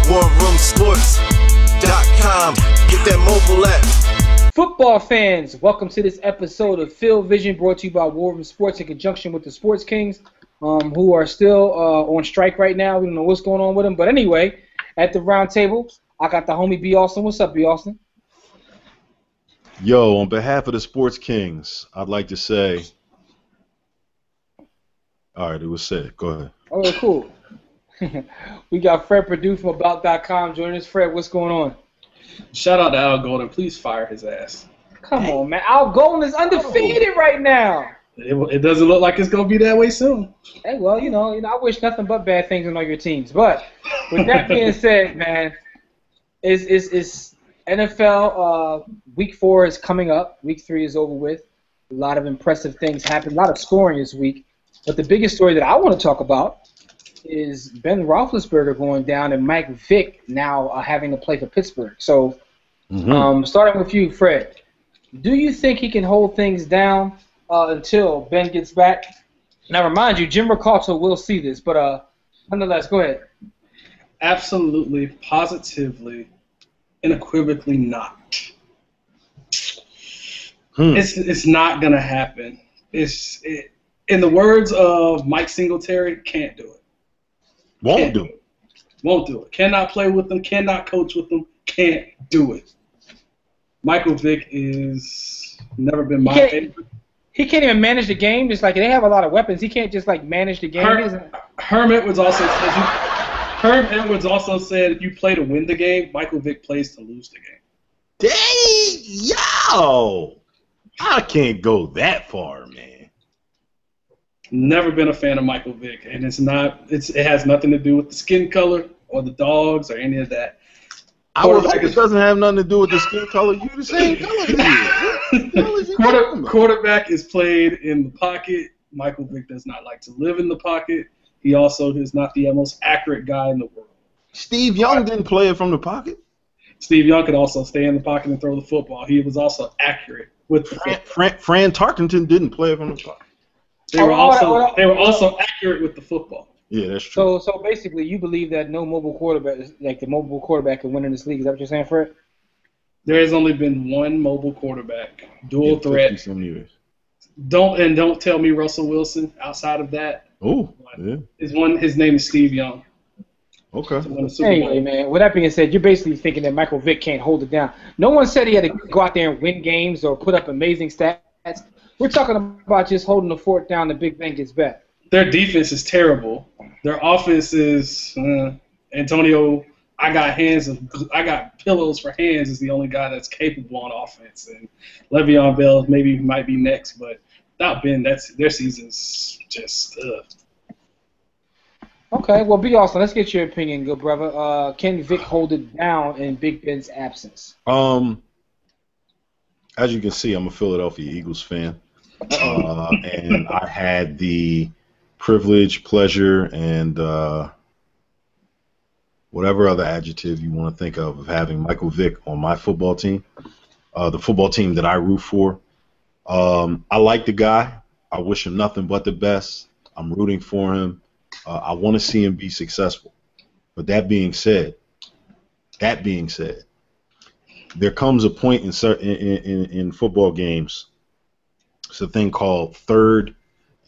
warroomsports.com. Get that mobile app. Football fans, welcome to this episode of Field Vision, brought to you by War Room Sports in conjunction with the Sports Kings, who are still on strike right now. We don't know what's going on with them. But anyway, at the round table, I got the homie B. Austin. What's up, B. Austin? Yo, on behalf of the Sports Kings, I'd like to say... All right, it was said. Go ahead. Oh, cool. We got Fred Perdue from About.com joining us. Fred, what's going on? Shout out to Al Golden. Please fire his ass. Come on, man. Al Golden is undefeated right now. It doesn't look like it's going to be that way soon. Hey, well, you know, I wish nothing but bad things on all your teams. But with that being said, man, is NFL Week 4 is coming up. Week 3 is over with. A lot of impressive things happened. A lot of scoring this week. But the biggest story that I want to talk about is Ben Roethlisberger going down and Mike Vick now having to play for Pittsburgh. So, starting with you, Fred, do you think he can hold things down until Ben gets back? Now, remind you, Jim Riccalto will see this, but nonetheless, go ahead. Absolutely, positively, unequivocally not. It's not going to happen. In the words of Mike Singletary, can't do it. Won't do it. Won't do it. Cannot play with them. Cannot coach with them. Can't do it. Michael Vick is never been my favorite. He can't even manage the game. Just like they have a lot of weapons, he can't just like manage the game. Herm Edwards also said if you play to win the game, Michael Vick plays to lose the game. Dang, yo! I can't go that far, man. Never been a fan of Michael Vick, and it has nothing to do with the skin color or the dogs or any of that. I would hope it doesn't have nothing to do with the skin color. You the same color. Quarterback is played in the pocket. Michael Vick does not like to live in the pocket. He also is not the most accurate guy in the world. Steve Young didn't play it from the pocket. Steve Young could also stay in the pocket and throw the football. He was also accurate with the football. Fran Tarkenton didn't play it from the pocket. They were also accurate with the football. Yeah, that's true. So basically, you believe that no mobile quarterback, like the mobile quarterback, can win in this league. Is that what you're saying, Fred? There has only been one mobile quarterback, dual threat. Some years. Don't tell me Russell Wilson. Outside of that, his name is Steve Young. Okay. Anyway, man, with that being said, you're basically thinking that Michael Vick can't hold it down. No one said he had to go out there and win games or put up amazing stats. We're talking about just holding the fort down. The Big Ben gets back. Their defense is terrible. Their offense is Antonio. I got pillows for hands is the only guy that's capable on offense, and Le'Veon Bell might be next, but without Ben, their season's just. Okay, well, B. Austin, let's get your opinion, good brother. Can Vick hold it down in Big Ben's absence? As you can see, I'm a Philadelphia Eagles fan. And I had the privilege, pleasure, and whatever other adjective you want to think of having Michael Vick on my football team, the football team that I root for. I like the guy. I wish him nothing but the best. I'm rooting for him. I want to see him be successful. But that being said, there comes a point in football games. It's a thing called 3rd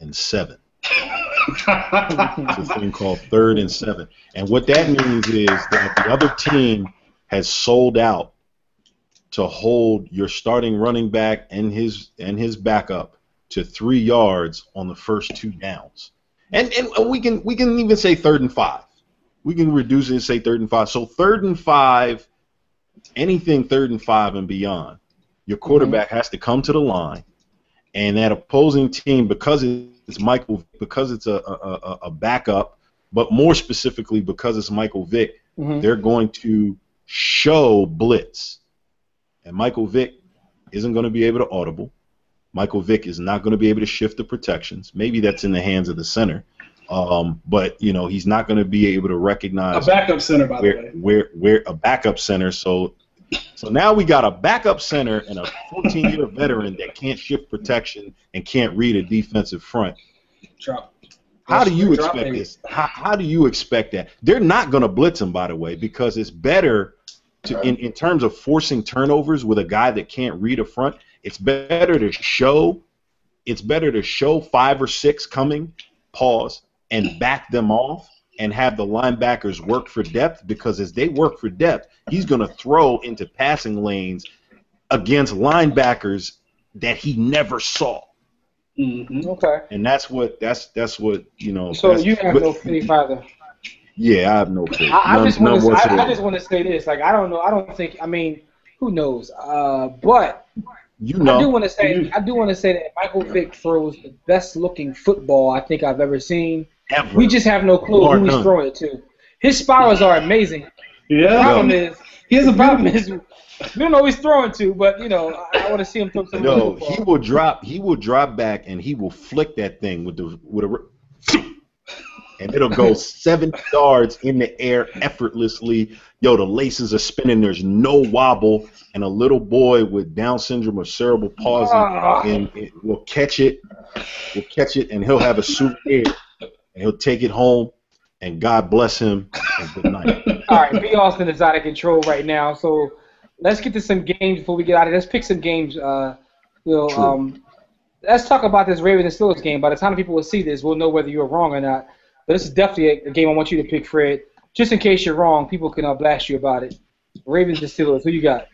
and 7. It's a thing called 3rd and 7. And what that means is that the other team has sold out to hold your starting running back and his backup to 3 yards on the first 2 downs. And we can even say 3rd and 5. We can reduce it and say 3rd and 5. So 3rd and 5, anything 3rd and 5 and beyond, your quarterback has to come to the line. And that opposing team, because it's Michael, because it's a backup, but more specifically because it's Michael Vick, they're going to show blitz. And Michael Vick isn't going to be able to audible. Michael Vick is not going to be able to shift the protections. Maybe that's in the hands of the center. But he's not going to be able to recognize a backup center, by the way. Where a backup center. So now we got a backup center and a 14-year veteran that can't shift protection and can't read a defensive front. How do you expect this? How do you expect that? They're not going to blitz him, by the way, because it's better to, in terms of forcing turnovers with a guy that can't read a front. It's better to show 5 or 6 coming, pause, and back them off, and have the linebackers work for depth, because as they work for depth, he's going to throw into passing lanes against linebackers that he never saw. Mm-hmm. Okay. And that's what you know. So you have no faith either. Yeah, I have no faith. I just want to say this. Like, I don't know. I don't think. I mean, who knows? But you know, I do want to say that Michael Vick throws the best looking football I think I've ever seen. Ever. We just have no clue who he's throwing it to. His spirals are amazing. Yeah. The problem is, we don't know who he's throwing to, but you know, I want to see him throw some. No, he will drop back and he will flick that thing with a and it'll go 7 yards in the air effortlessly. Yo, the laces are spinning. There's no wobble, and a little boy with Down syndrome or cerebral palsy and it will catch it. And he'll have a souvenir, and he'll take it home. And God bless him. And good night. All right, B. Austin is out of control right now, so let's get to some games before we get out of here. Let's pick some games. Let's talk about this Ravens and Steelers game. By the time people will see this, we'll know whether you're wrong or not. But this is definitely a game I want you to pick, Fred. Just in case you're wrong, people can blast you about it. Ravens and Steelers, who you got?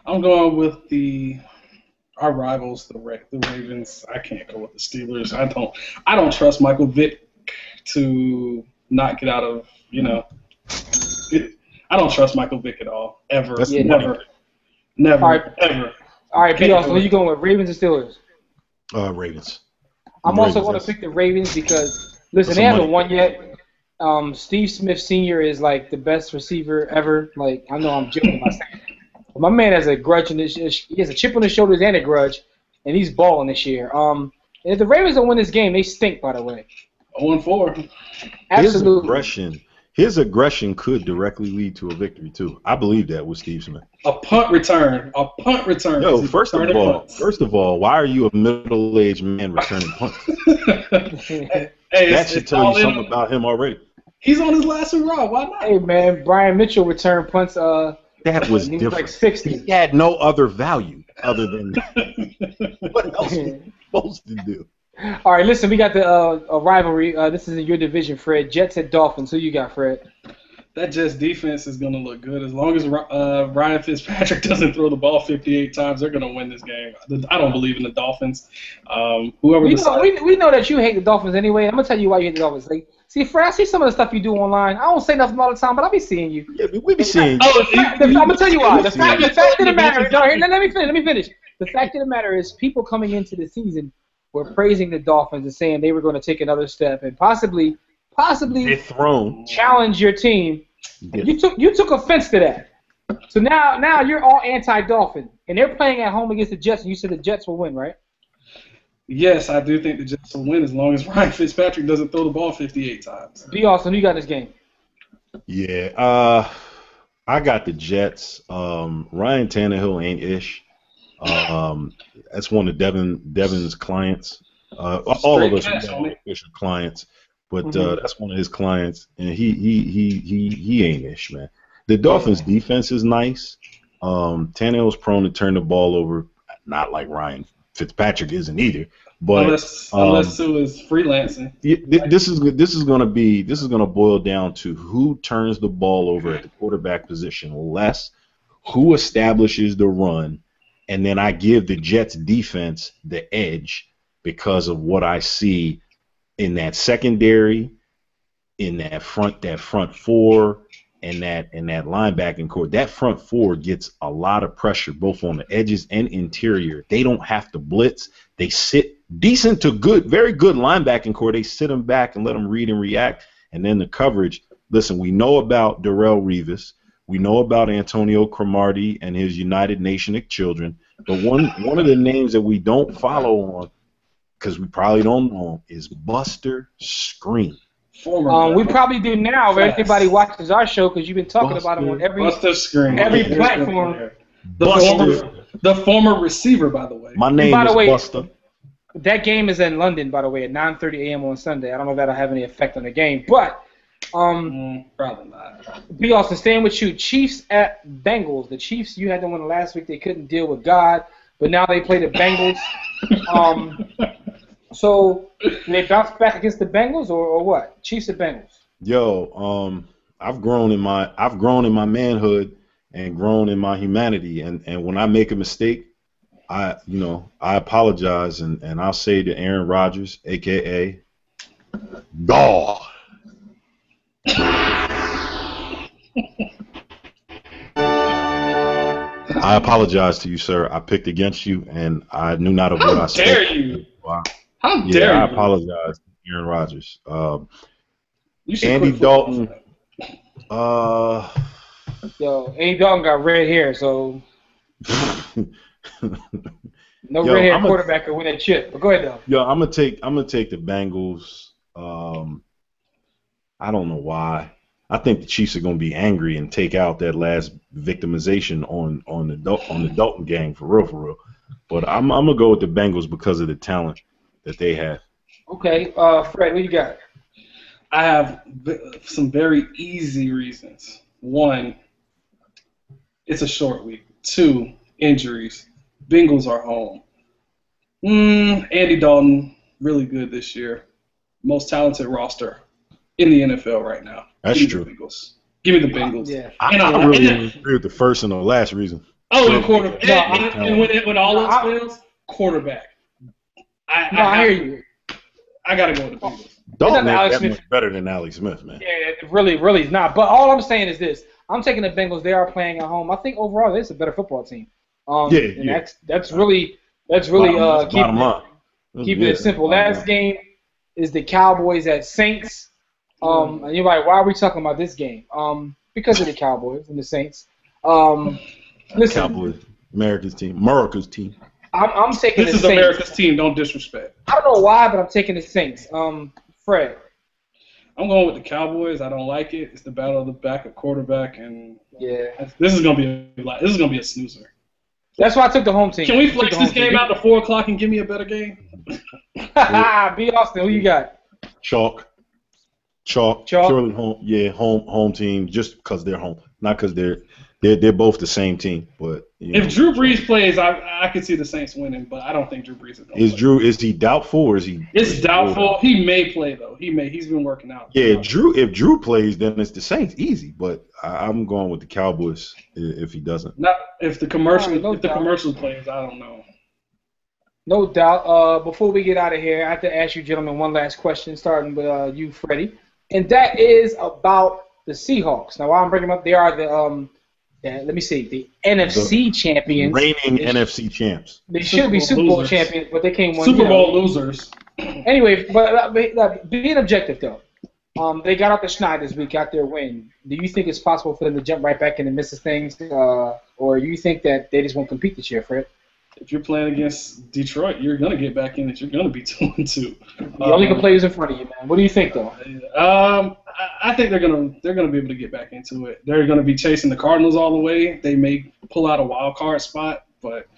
I'm going with our rivals, the Ravens. I can't go with the Steelers. I don't trust Michael Vick to not get out of, you know. I don't trust Michael Vick at all, ever. Never, ever. All right, B. Austin, who you going with, Ravens or Steelers? Ravens. I'm also going to pick the Ravens because, listen, they haven't won yet. Steve Smith Sr. is like the best receiver ever. Like, I know I'm joking by saying that. But my man has a grudge he has a chip on his shoulders and a grudge, and he's balling this year. If the Ravens don't win this game, they stink, by the way. 0-4. Absolutely. His aggression could directly lead to a victory too. I believe that with Steve Smith. A punt return. Yo, first of all, why are you a middle-aged man returning punts? That should tell you something about him already. He's on his last hurrah. Why not? Hey man, Brian Mitchell returned punts. That was different. Was like 60. He had no other value other than what else was he supposed to do? All right, listen, we got the a rivalry. This is in your division, Fred. Jets at Dolphins. Who you got, Fred? That Jets defense is going to look good. As long as Ryan Fitzpatrick doesn't throw the ball 58 times, they're going to win this game. I don't believe in the Dolphins. We know that you hate the Dolphins anyway. I'm going to tell you why you hate the Dolphins. Like, see, Fred, I see some of the stuff you do online. I don't say nothing all the time, but I'll be seeing you. Yeah, we be seeing you. I'm going to tell you why. The fact of the matter is, let me finish. The fact of the matter is, people coming into the season were praising the Dolphins and saying they were going to take another step and possibly challenge your team. Yeah. You took offense to that. So now you're all anti-Dolphin, and they're playing at home against the Jets, and you said the Jets will win, right? Yes, I do think the Jets will win as long as Ryan Fitzpatrick doesn't throw the ball 58 times. B. Austin, who got this game? Yeah, I got the Jets. Ryan Tannehill ain't ish. That's one of Devin's clients. All of us are official clients, but that's one of his clients, and he ain't ish, man. The Dolphins' defense is nice. Tannehill's prone to turn the ball over, not like Ryan Fitzpatrick isn't either. But unless it was freelancing. This is gonna boil down to who turns the ball over at the quarterback position less, who establishes the run. And then I give the Jets defense the edge because of what I see in that secondary, in that front four, and that linebacking core. That front four gets a lot of pressure both on the edges and interior. They don't have to blitz. They sit decent to good, very good linebacking core. They sit them back and let them read and react. And then the coverage. Listen, we know about Darrelle Revis. We know about Antonio Cromartie and his United Nation children, but one of the names that we don't follow on, because we probably don't know him, is Buster Screen. We probably do now, but everybody watches our show because you've been talking about him on every platform. The former receiver, by the way. My name is Buster. That game is in London, by the way, at 9:30 a.m. on Sunday. I don't know if that'll have any effect on the game, but Probably not. B. Austin, staying with you. Chiefs at Bengals. The Chiefs, you had them win last week. They couldn't deal with God, but now they play the Bengals. So do they bounce back against the Bengals or what? Chiefs or Bengals? Yo, I've grown in my manhood and grown in my humanity, and when I make a mistake, I apologize and I'll say to Aaron Rodgers, aka God. I apologize to you, sir. I picked against you, and I knew not of what I said. How dare you? How dare you? I apologize to Aaron Rodgers. Andy Dalton. Yo, Andy Dalton got red hair, so no red hair quarterback could win that chip. But go ahead, though. Yo, I'm gonna take the Bengals. I don't know why. I think the Chiefs are gonna be angry and take out that last victimization on the Dalton gang for real. But I'm gonna go with the Bengals because of the talent that they have. Okay, Fred, what you got? I have some very easy reasons. One, it's a short week. Two, injuries. Bengals are home. Andy Dalton, really good this year. Most talented roster in the NFL right now. That's true. Give me the Bengals. Yeah. I really agree with the first and the last reason. Oh, and quarterback. And when all else fails, quarterback. I hear you. I gotta go with the Bengals. Dalton ain't that much better than Alex Smith, man. Yeah, really is not. But all I'm saying is this: I'm taking the Bengals. They are playing at home. I think overall, it's a better football team. That's really keeping it simple. Last game is the Cowboys at Saints. And you're like, why are we talking about this game? Because of the Cowboys and the Saints. Listen, Cowboys, America's team. I'm taking this the is Saints. America's team. Don't disrespect. I don't know why, but I'm taking the Saints. Fred. I'm going with the Cowboys. I don't like it. It's the battle of the backup quarterback, and this is gonna be a snoozer. That's why I took the home team. Can we flex this game out to 4:00 and give me a better game? B. Austin, who you got? Chalk. Purely home. Yeah, home team. Just because they're home, not because they're both the same team. But if Drew Brees plays, I could see the Saints winning, but I don't think Drew Brees is going to play. Is he doubtful or is he? It's doubtful. He may play though. He's been working out. Yeah, if Drew plays, then it's the Saints easy. But I'm going with the Cowboys if he doesn't. Not if the commercial plays. I don't know. No doubt. Before we get out of here, I have to ask you gentlemen one last question, starting with you, Freddie. And that is about the Seahawks. Now, while I'm bringing them up, they are the the NFC champions. Reigning NFC champs. They should be Super Bowl champions, but they came one. Super Bowl losers. Anyway, but being objective though, they got out the schneid this week, got their win. Do you think it's possible for them to jump right back in the midst of things, or you think that they just won't compete this year, Fred? If you're playing against Detroit, you're going to get back in it. You're going to be 2-2. The only good players in front of you, man. What do you think, though? I think they're going to be able to get back into it. They're going to be chasing the Cardinals all the way. They may pull out a wild card spot, but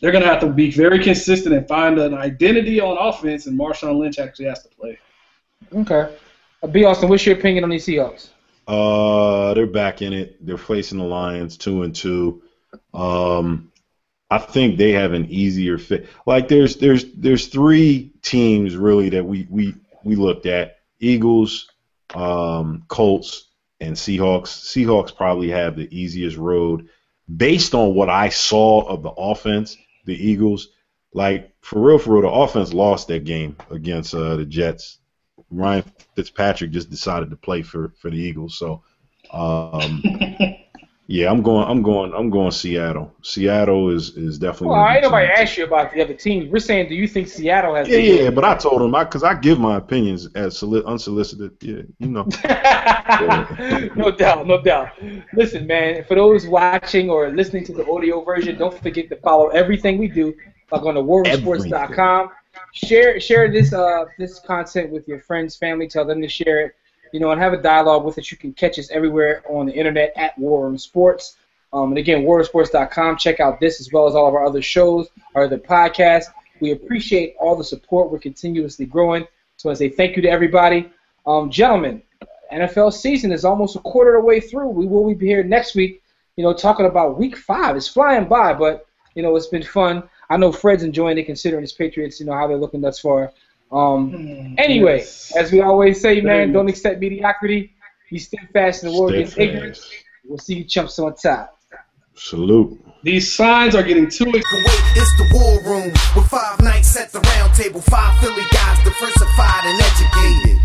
they're going to have to be very consistent and find an identity on offense, and Marshawn Lynch actually has to play. Okay. B. Austin, what's your opinion on these Seahawks? They're back in it. They're facing the Lions 2-2. I think they have an easier fit. Like there's three teams really that we looked at: Eagles, Colts, and Seahawks. Seahawks probably have the easiest road based on what I saw of the offense. The Eagles, like for real, the offense lost that game against the Jets. Ryan Fitzpatrick just decided to play for the Eagles. So. Yeah, I'm going Seattle. Seattle is definitely. Well, I ain't nobody asked you about the other teams. We're saying, do you think Seattle has? Yeah, but I told him because I give my opinions as unsolicited. Yeah, you know. Yeah. No doubt. Listen, man. For those watching or listening to the audio version, don't forget to follow everything we do. Like on the warroomsports.com. Share this content with your friends, family. Tell them to share it. And have a dialogue with us. You can catch us everywhere on the internet at War Room Sports. And again, warroomsports.com. Check out this as well as all of our other shows, our other podcasts. We appreciate all the support. We're continuously growing. So I say thank you to everybody. Gentlemen, NFL season is almost a quarter of the way through. We will be here next week, talking about week 5. It's flying by, but, it's been fun. I know Fred's enjoying it considering his Patriots, how they're looking thus far. Anyway, Yes. as we always say, man, don't accept mediocrity. Be steadfast in the word against ignorance. We'll see you chumps on top. Salute. These signs are getting too Wait, it's the war room with 5 nights at the round table. 5 Philly guys diversified and educated.